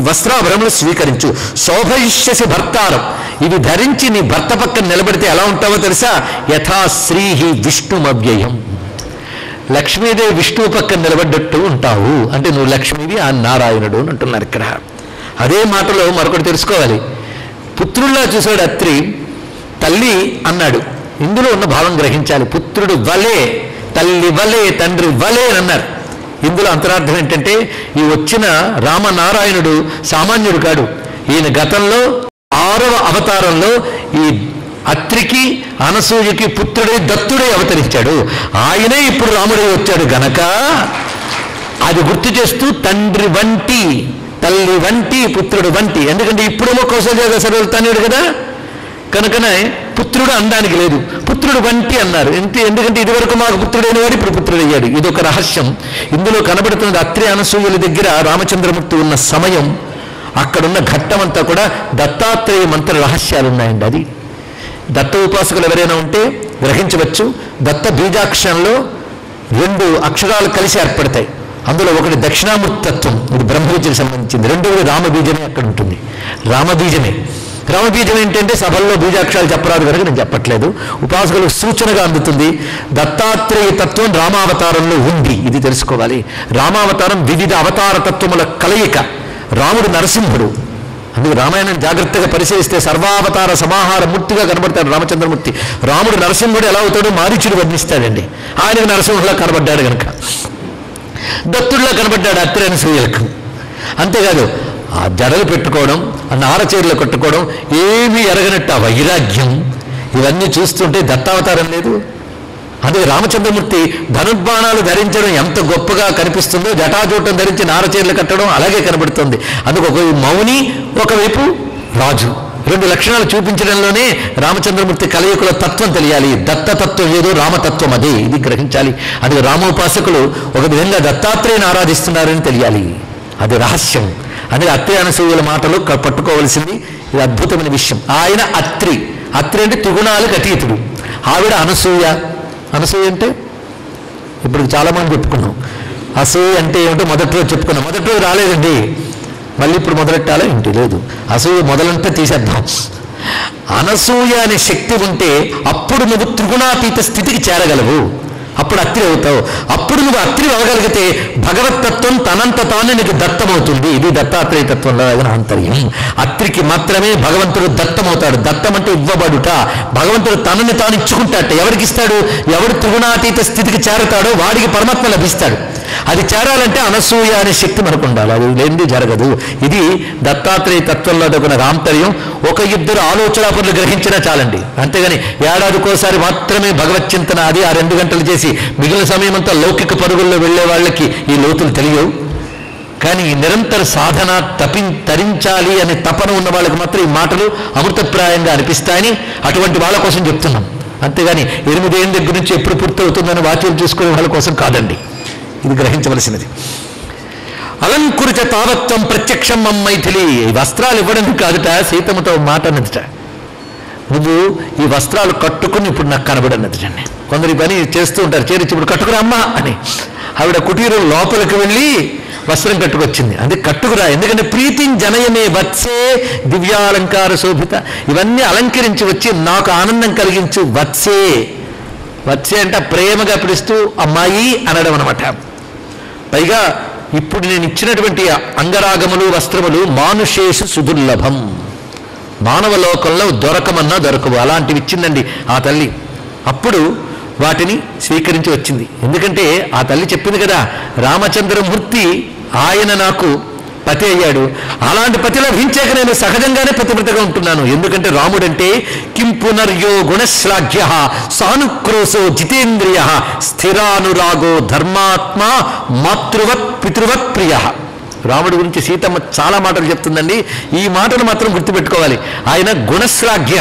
వస్త్రాభరణములు స్వీకరించు. శోభయిష్యసి భర్తారం, ఇవి ధరించి నీ భర్త పక్కన నిలబడితే ఎలా ఉంటావో తెలుసా? యథా శ్రీహి విష్ణుమవ్యయం, లక్ష్మీదేవి విష్ణువు పక్కన నిలబడ్డట్టు ఉంటావు. అంటే నువ్వు లక్ష్మీవి, ఆ నారాయణుడు అని అంటున్నారు ఇక్కడ. అదే మాటలో మరొకటి తెలుసుకోవాలి. పుత్రుల్లా చూశాడు అత్రి, తల్లి అన్నాడు. ఇందులో ఉన్న భావం గ్రహించాలి. పుత్రుడు వలే, తల్లి వలే, తండ్రి వలే అని అన్నారు. ఇందులో అంతరార్థం ఏంటంటే ఈ వచ్చిన రామనారాయణుడు సామాన్యుడు కాడు. ఈయన గతంలో 6వ అవతారంలో ఈ అత్రికి అనసూయకి పుత్రుడై దత్తుడై అవతరించాడు. ఆయనే ఇప్పుడు రాముడై వచ్చాడు గనక అది గుర్తు చేస్తూ తండ్రి వంటి, తల్లి వంటి, పుత్రుడు వంటి. ఎందుకంటే ఇప్పుడేమో కౌసల్య దశరథులు తనయుడు కదా, కనుకనే పుత్రుడు అనడానికి లేదు, పుత్రుడు వంటి అన్నారు. ఎందుకంటే ఇదివరకు మాకు పుత్రుడైన వాడు ఇప్పుడు పుత్రుడయ్యాడు. ఇదొక రహస్యం. ఇందులో కనబడుతున్నది అత్రి అనసూయుల దగ్గర రామచంద్రమూర్తి ఉన్న సమయం, అక్కడున్న ఘట్టమంతా కూడా దత్తాత్రేయ మంత్ర రహస్యాలు ఉన్నాయండి. అది దత్త ఉపాసకులు ఎవరైనా ఉంటే గ్రహించవచ్చు. దత్త బీజాక్షరంలో 2 అక్షరాలు కలిసి ఏర్పడతాయి. అందులో ఒకటి దక్షిణామూర్తి తత్వం, ఇది బ్రహ్మవిద్యకు సంబంధించింది. రెండవది రామబీజమే అక్కడ ఉంటుంది. రామబీజమే ఏంటంటే సభల్లో బీజాక్షరాలు చెప్పరాదు కనుక నేను చెప్పట్లేదు. ఉపాసకులకు సూచనగా అందుతుంది. దత్తాత్రేయ తత్వం రామావతారంలో ఉంది, ఇది తెలుసుకోవాలి. రామావతారం వివిధ అవతార తత్వముల కలయిక. రాముడు నరసింహుడు, అందుకు రామాయణం జాగ్రత్తగా పరిశీలిస్తే సర్వావతార సమాహార మూర్తిగా కనబడతాడు రామచంద్రమూర్తి. రాముడు నరసింహుడు ఎలా అవుతాడో మారీచుడు వర్ణిస్తాడండి. ఆయనకు నరసింహులా కనబడ్డాడు కనుక దత్తుడిలా కనబడ్డాడు అత్రి అనసూయలకు. అంతేకాదు ఆ జడలు పెట్టుకోవడం, ఆ నారచీరలు కట్టుకోవడం, ఏమీ ఎరగనట్టు ఆ వైరాగ్యం, ఇవన్నీ చూస్తుంటే దత్తావతారం లేదు. అదే రామచంద్రమూర్తి ధనుర్బాణాలు ధరించడం ఎంత గొప్పగా కనిపిస్తుందో, జటాజూటం ధరించి నారచీరలు కట్టడం అలాగే కనబడుతుంది. అందుకు ఒకవైపు మౌని, ఒకవైపు రాజు, 2 లక్షణాలు చూపించడంలోనే రామచంద్రమూర్తి కలయికల తత్వం తెలియాలి. దత్తతత్వం ఏదో రామతత్వం అదే, ఇది గ్రహించాలి. అది రామోపాసకులు ఒక విధంగా దత్తాత్రేయుని ఆరాధిస్తున్నారని తెలియాలి. అది రహస్యం. అందుకే అత్రి అనసూయల మాటలు పట్టుకోవలసింది. ఇది అద్భుతమైన విషయం. ఆయన అత్రి అంటే త్రిగుణాలకు అతీతుడు. ఆవిడ అనసూయ అంటే ఇప్పుడు చాలామంది చెప్పుకున్నాం. అసూయ అంటే ఏమిటో మొదటి రోజు చెప్పుకున్నాం. మొదటి రోజు రాలేదండి, మళ్ళీ ఇప్పుడు మొదలెట్టాలా ఏంటి? లేదు, అసూయ మొదలంటే తీసేద్దాం. అనసూయ అనే శక్తి ఉంటే అప్పుడు నువ్వు త్రిగుణాతీత స్థితికి చేరగలవు. అప్పుడు అత్రి అవుతావు. అప్పుడు నువ్వు అత్రి అవ్వగలిగితే భగవత్తత్వం తనంత తాను నీకు దత్తమవుతుంది. ఇది దత్తాత్రేయ తత్వంలో ఆంతర్యం. అత్రికి మాత్రమే భగవంతుడు దత్తమవుతాడు. దత్తం అంటే ఇవ్వబడుట. భగవంతుడు తనని తాను ఇచ్చుకుంటాట. ఎవరికి ఇస్తాడు? ఎవడు త్రిగుణాతీత స్థితికి చేరతాడో వాడికి పరమాత్మ లభిస్తాడు. అది చేరాలంటే అనసూయ అనే శక్తి మనకు ఉండాలి. అది లేనిది జరగదు. ఇది దత్తాత్రేయ తత్వంలో ఒక ఆంతర్యం. 1-2 ఆలోచనాపరులు గ్రహించినా చాలండి. అంతేగాని ఏడాదికోసారి మాత్రమే భగవత్ చింతన, అది ఆ 2 గంటలు చేసి మిగిలిన సమయం అంతా లౌకిక పరుగుల్లో వెళ్లే వాళ్ళకి ఈ లోతులు తెలియవు. కానీ నిరంతర సాధన తరించాలి అనే తపన ఉన్న వాళ్ళకి మాత్రం ఈ మాటలు అమృతప్రాయంగా అనిపిస్తాయని అటువంటి వాళ్ళ కోసం చెప్తున్నాం. అంతేగాని 8 ఏళ్ళ దగ్గర నుంచి ఎప్పుడు పూర్తవుతుందని వాచ్యం చూసుకునే వాళ్ళ కోసం కాదండి. ఇది గ్రహించవలసినది. అలంకృత తావత్వం ప్రత్యక్షం మైథిలి. ఈ వస్త్రాలు ఇవ్వడం కాదుట, సీతమ్మతో మాట అన్నదిట. నువ్వు ఈ వస్త్రాలు కట్టుకుని ఇప్పుడు నాకు కనబడన్నదిటండి. కొందరు ఈ పని చేస్తూ ఉంటారు, చేరిచి ఇప్పుడు కట్టుకురా అమ్మా అని. ఆవిడ కుటీరం లోపలికి వెళ్ళి వస్త్రం కట్టుకొచ్చింది. అది కట్టుకురా, ఎందుకంటే ప్రీతిని జనయమే వత్సే దివ్యాలంకార శోభిత. ఇవన్నీ అలంకరించి వచ్చి నాకు ఆనందం కలిగించు. వత్సే అంటే ప్రేమగా పిలుస్తూ అమ్మాయి అనడం అనమాట. పైగా ఇప్పుడు నేను ఇచ్చినటువంటి అంగరాగములు వస్త్రములు మానుషేషు సుదుర్లభం, మానవ లోకంలో దొరకమన్నా దొరకవు, అలాంటివి ఇచ్చిందండి ఆ తల్లి. అప్పుడు వాటిని స్వీకరించి వచ్చింది. ఎందుకంటే ఆ తల్లి చెప్పింది కదా, రామచంద్రమూర్తి ఆయన నాకు పతి అయ్యాడు. అలాంటి పతి లభించాక నేను సహజంగానే పతివ్రతగా ఉంటున్నాను. ఎందుకంటే రాముడంటే కిం పునర్యో గుణశ్లాఘ్య సానుక్రోశో జితేంద్రియ స్థిరానురాగో ధర్మాత్మ మాతృవత్ పితృవత్ ప్రియ. రాముడి గురించి సీతమ్మ చాలా మాటలు చెప్తుందండి. ఈ మాటలు మాత్రం గుర్తుపెట్టుకోవాలి. ఆయన గుణశ్లాఘ్య,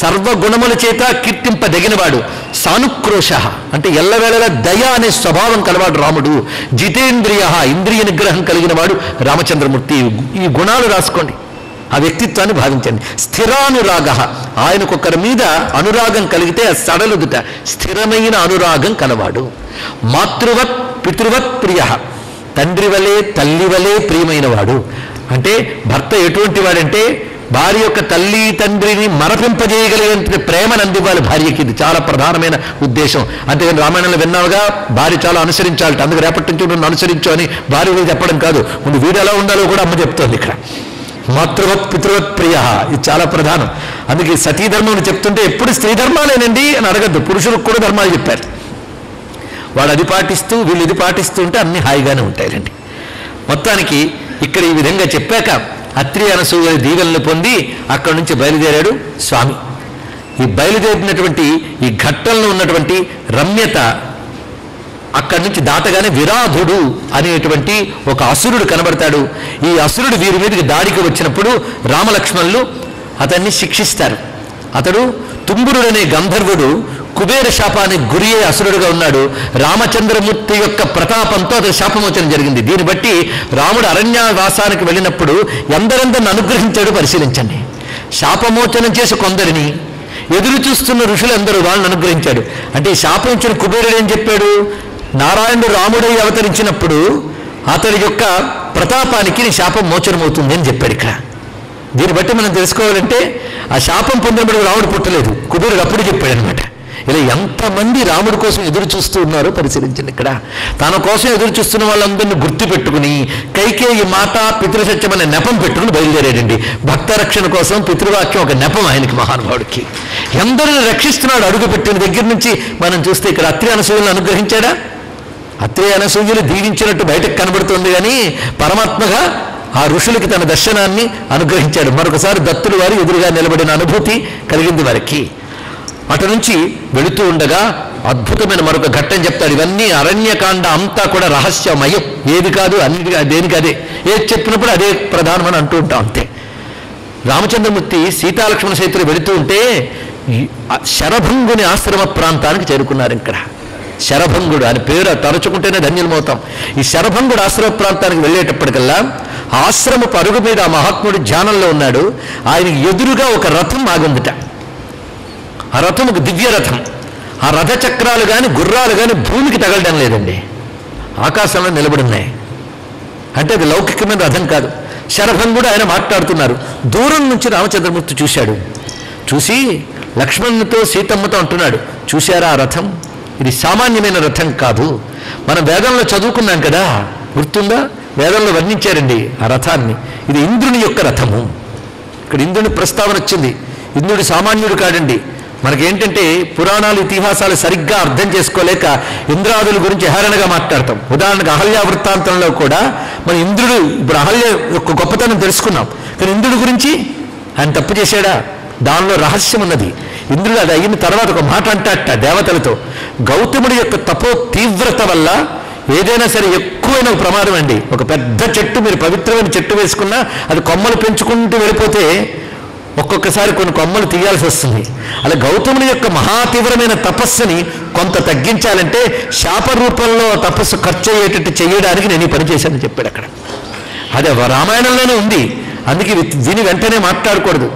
సర్వగుణముల చేత కీర్తింపదగినవాడు. సానుక్రోశ అంటే ఎల్లవేళలా దయ అనే స్వభావం కలవాడు రాముడు. జితేంద్రియ, ఇంద్రియ నిగ్రహం కలిగిన వాడు రామచంద్రమూర్తి. ఈ గుణాలు రాసుకోండి, ఆ వ్యక్తిత్వాన్ని భావించండి. స్థిరానురాగ, ఆయనకొకరి మీద అనురాగం కలిగితే సడలుదుట, స్థిరమైన అనురాగం కలవాడు. మాతృవత్ పితృవత్ ప్రియ, తండ్రి వలె తల్లి వలె ప్రియమైన వాడు. అంటే భర్త ఎటువంటి వాడంటే భార్య యొక్క తల్లి తండ్రిని మరపింపజేయగలిగిన ప్రేమను అందివ్వాలి భార్యకి. ఇది చాలా ప్రధానమైన ఉద్దేశం. అంతేగాని రామాయణంలో విన్నావుగా భార్య చాలా అనుసరించాలట, అందుకు రేపటి నుంచి నన్ను అనుసరించు అని భార్య వీడు చెప్పడం కాదు, ముందు వీడు ఎలా ఉండాలో కూడా అమ్మ చెప్తోంది ఇక్కడ. మాతృవత్ పితృవత్ ప్రియ, ఇది చాలా ప్రధానం. అందుకే సతీధర్మం చెప్తుంటే ఎప్పుడు స్త్రీ ధర్మాలేనండి అని అడగద్దు, పురుషులకు కూడా ధర్మాలు చెప్పారు. వాడు అది పాటిస్తూ వీళ్ళు ఇది పాటిస్తూ ఉంటే అన్ని హాయిగానే ఉంటాయండి. మొత్తానికి ఇక్కడ ఈ విధంగా చెప్పాక అత్రి అనసూయ దీవెనలు పొంది అక్కడి నుంచి బయలుదేరాడు స్వామి. ఈ బయలుదేరినటువంటి ఈ ఘట్టంలో ఉన్నటువంటి రమ్యత అక్కడి నుంచి దాటగానే విరాధుడు అనేటువంటి ఒక అసురుడు కనబడతాడు. ఈ అసురుడు వీరి మీదకి దాడికి వచ్చినప్పుడు రామలక్ష్మణులు అతన్ని శిక్షిస్తారు. అతడు తుంగురుడు అనే గంధర్వుడు కుబేర శాపానికి గురి అయ్యే అసురుడుగా ఉన్నాడు. రామచంద్రమూర్తి యొక్క ప్రతాపంతో అతను శాపమోచనం జరిగింది. దీన్ని బట్టి రాముడు అరణ్యవాసానికి వెళ్ళినప్పుడు ఎందరెందరిని అనుగ్రహించాడు పరిశీలించండి. శాపమోచనం చేసి కొందరిని, ఎదురు చూస్తున్న ఋషులు ఎందరూ వాళ్ళని అనుగ్రహించాడు. అంటే శాపం ఇచ్చిన కుబేరుడు ఏం చెప్పాడు, నారాయణుడు రాముడై అవతరించినప్పుడు అతడి యొక్క ప్రతాపానికి నీ శాపం మోచనమవుతుంది అని చెప్పాడు ఇక్కడ. దీన్ని బట్టి మనం తెలుసుకోవాలంటే ఆ శాపం పొందినప్పుడు రాముడు పుట్టలేదు, కుబేరుడు అప్పుడు చెప్పాడు అనమాట. ఇలా ఎంతమంది రాముడి కోసం ఎదురు చూస్తూ ఉన్నారో పరిశీలించండి. ఇక్కడ తన కోసం ఎదురు చూస్తున్న వాళ్ళందరినీ గుర్తు పెట్టుకుని కైకేయి మాట పితృసత్యం అనే నెపం పెట్టుకుని బయలుదేరాడండి. భక్త రక్షణ కోసం పితృవాక్యం ఒక నెపం ఆయనకి, మహానుభావుడికి. ఎందరిని రక్షిస్తున్నాడు అడుగు పెట్టిన దగ్గర నుంచి. మనం చూస్తే ఇక్కడ అత్రి అనసూయలను అనుగ్రహించాడా? అత్రి అనసూయలు దీవించినట్టు బయటకు కనబడుతుంది, కానీ పరమాత్మగా ఆ ఋషులకి తన దర్శనాన్ని అనుగ్రహించాడు. మరొకసారి దత్తులు వారు ఎదురుగా నిలబడిన అనుభూతి కలిగింది వారికి. అటు నుంచి వెళుతూ ఉండగా అద్భుతమైన మరొక ఘట్టం చెప్తాడు. ఇవన్నీ అరణ్యకాండ అంతా కూడా రహస్యమయం, ఏది కాదు అన్నిటికీ దేనికి అదే, ఏది చెప్పినప్పుడు అదే ప్రధానమని అంటూ ఉంటాం అంతే. రామచంద్రమూర్తి సీతాలక్ష్మణ సైతులు వెళుతూ ఉంటే శరభంగుని ఆశ్రమ ప్రాంతానికి చేరుకున్నారు. ఇక్కడ శరభంగుడు అని పేరు తరచుకుంటేనే ధన్యులమవుతాం. ఈ శరభంగుడు ఆశ్రమ ప్రాంతానికి వెళ్ళేటప్పటికల్లా ఆశ్రమ పరుగు మీద ఆ మహాత్ముడు ధ్యానంలో ఉన్నాడు. ఆయన ఎదురుగా ఒక రథం ఆగుందిట. ఆ రథం ఒక దివ్య రథం. ఆ రథ చక్రాలు కానీ గుర్రాలు కానీ భూమికి తగలడం లేదండి, ఆకాశంలో నిలబడున్నాయి. అంటే అది లౌకికమైన రథం కాదు. శరభంగుడు ఆయన మాట్లాడుతున్నారు. దూరం నుంచి రామచంద్రమూర్తి చూశాడు. చూసి లక్ష్మణునితో సీతమ్మతో అంటున్నాడు, చూశారా ఆ రథం? ఇది సామాన్యమైన రథం కాదు. మనం వేదంలో చదువుకున్నాం కదా, గుర్తుందా? వేదంలో వర్ణించారండి ఆ రథాన్ని. ఇది ఇంద్రుని యొక్క రథము. ఇక్కడ ఇంద్రుని ప్రస్తావన వచ్చింది. ఇంద్రుడు సామాన్యుడు కాడండి. మనకేంటంటే పురాణాలు ఇతిహాసాలు సరిగ్గా అర్థం చేసుకోలేక ఇంద్రాదుల గురించి హేళనగా మాట్లాడతాం. ఉదాహరణకు అహల్య వృత్తాంతంలో కూడా మన ఇంద్రుడు, ఇప్పుడు అహల్య యొక్క గొప్పతనం తెలుసుకున్నాం, కానీ ఇంద్రుడి గురించి ఆయన తప్పు చేశాడా? దానిలో రహస్యం ఉన్నది. ఇంద్రుడు అది అయిన తర్వాత ఒక మాట అంటాట దేవతలతో, గౌతముడి యొక్క తపో తీవ్రత వల్ల ఏదైనా సరే ఎక్కువైన ఒక ప్రమాదం అండి. ఒక పెద్ద చెట్టు, మీరు పవిత్రమైన చెట్టు వేసుకున్నా అది కొమ్మలు పెంచుకుంటూ వెళ్ళిపోతే ఒక్కొక్కసారి కొన్ని కొమ్మలు తీయాల్సి వస్తుంది. అలా గౌతముని యొక్క మహాతీవ్రమైన తపస్సుని కొంత తగ్గించాలంటే శాప రూపంలో తపస్సు ఖర్చు అయ్యేటట్టు చేయడానికి నేను ఈ పని చేశానని చెప్పాడు అక్కడ. అదే రామాయణంలోనే ఉంది. అందుకే విని వెంటనే మాట్లాడకూడదు,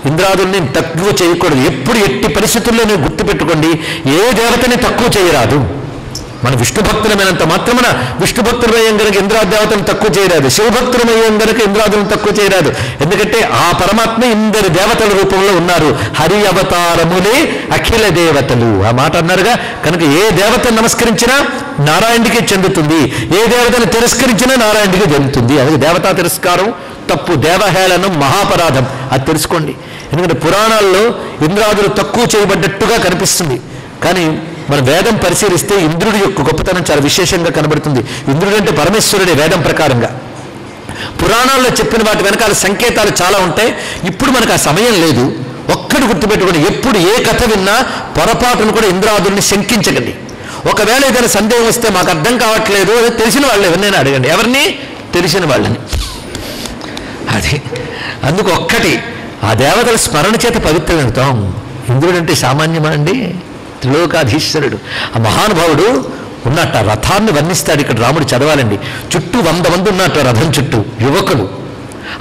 ఇంద్రాదుల్ని తక్కువ చేయకూడదు. ఎప్పుడు ఎట్టి పరిస్థితుల్లో నేను గుర్తుపెట్టుకోండి, ఏ దేవతని తక్కువ చేయరాదు. మన విష్ణు భక్తులమైనంత మాత్రమున విష్ణు భక్తులమయ్యం గనక ఇంద్రాదేవతను తక్కువ చేయరాదు, శివభక్తులమయ్యం గనక ఇంద్రాదులను తక్కువ చేయరాదు. ఎందుకంటే ఆ పరమాత్మ ఇందరి దేవతల రూపంలో ఉన్నారు. హరి అవతారములే అఖిల దేవతలు, ఆ మాట అన్నారుగా. కనుక ఏ దేవతను నమస్కరించినా నారాయణుడికి చెందుతుంది, ఏ దేవతను తిరస్కరించినా నారాయణుడికి చెందుతుంది. అది దేవతా తిరస్కారం తప్పు, దేవహేళనం మహాపరాధం. అది తెలుసుకోండి. ఎందుకంటే పురాణాల్లో ఇంద్రాదులు తక్కువ చేయబడ్డట్టుగా కనిపిస్తుంది, కానీ మన వేదం పరిశీలిస్తే ఇంద్రుడి యొక్క గొప్పతనం చాలా విశేషంగా కనబడుతుంది. ఇంద్రుడు అంటే పరమేశ్వరుడే వేదం ప్రకారంగా. పురాణాల్లో చెప్పిన వాటి వెనకాల సంకేతాలు చాలా ఉంటాయి. ఇప్పుడు మనకు ఆ సమయం లేదు. ఒక్కటి గుర్తుపెట్టుకోండి, ఎప్పుడు ఏ కథ విన్నా పొరపాటును కూడా ఇంద్రాదుల్ని శంకించకండి. ఒకవేళ ఏదైనా సందేహం వస్తే మాకు అర్థం కావట్లేదు అది తెలిసిన వాళ్ళు ఎవరినైనా అడగండి. ఎవరిని? తెలిసిన వాళ్ళని. అది అందుకు ఒక్కటి, ఆ దేవతల స్మరణ చేత పవిత్రమవుతాం. ఇంద్రుడు అంటే సామాన్యమా అండి? త్రిలోకాధీశ్వరుడు, ఆ మహానుభావుడు ఉన్నట్ట. రథాన్ని వర్ణిస్తాడు ఇక్కడ రాముడు, చదవాలండి. చుట్టూ 100 మంది ఉన్నట్ట రథం చుట్టూ, యువకులు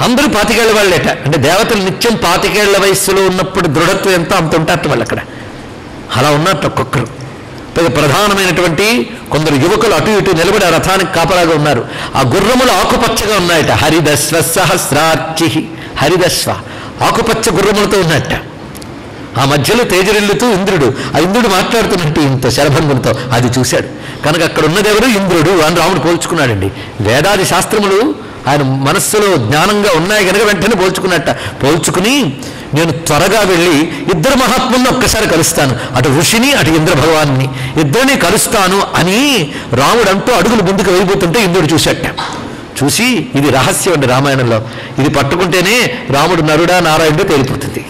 అందరూ 25 ఏళ్ల వాళ్ళేట. అంటే దేవతలు నిత్యం 25 ఏళ్ల వయస్సులో ఉన్నప్పుడు దృఢత్వం ఎంతో అంత ఉంటారట వాళ్ళు అక్కడ. అలా ఉన్నట్టు ఒక్కొక్కరు ప్రధానమైనటువంటి కొందరు యువకులు అటు ఇటు నిలబడి ఆ రథానికి కాపలాగా ఉన్నారు. ఆ గుర్రములు ఆకుపచ్చగా ఉన్నాయట. హరిదస్వ సహస్రార్చి, హరిదస్వ ఆకుపచ్చ గుర్రములతో ఉన్నట్ట. ఆ మధ్యలో తేజరిల్లుతూ ఇంద్రుడు, ఆ ఇంద్రుడు మాట్లాడుతున్నట్టు ఇంత శరభంగునితో అది చూశాడు. కనుక అక్కడ ఉన్నదెవరు? ఇంద్రుడు అని రాముడు పోల్చుకున్నాడండి. వేదాది శాస్త్రములు ఆయన మనస్సులో జ్ఞానంగా ఉన్నాయి కనుక వెంటనే పోల్చుకున్నట్ట. పోల్చుకుని నేను త్వరగా వెళ్ళి ఇద్దరు మహాత్ములను ఒక్కసారి కలుస్తాను, అటు ఋషిని అటు ఇంద్ర భగవాన్ని ఇద్దరిని కలుస్తాను అని రాముడు అంటూ అడుగులు ముందుకు వెళ్ళిపోతుంటే ఇంద్రుడు చూశాట. చూసి ఇది రహస్యం అండి రామాయణంలో, ఇది పట్టుకుంటేనే రాముడు నరుడా నారాయణుడు తేలిపోతుంది.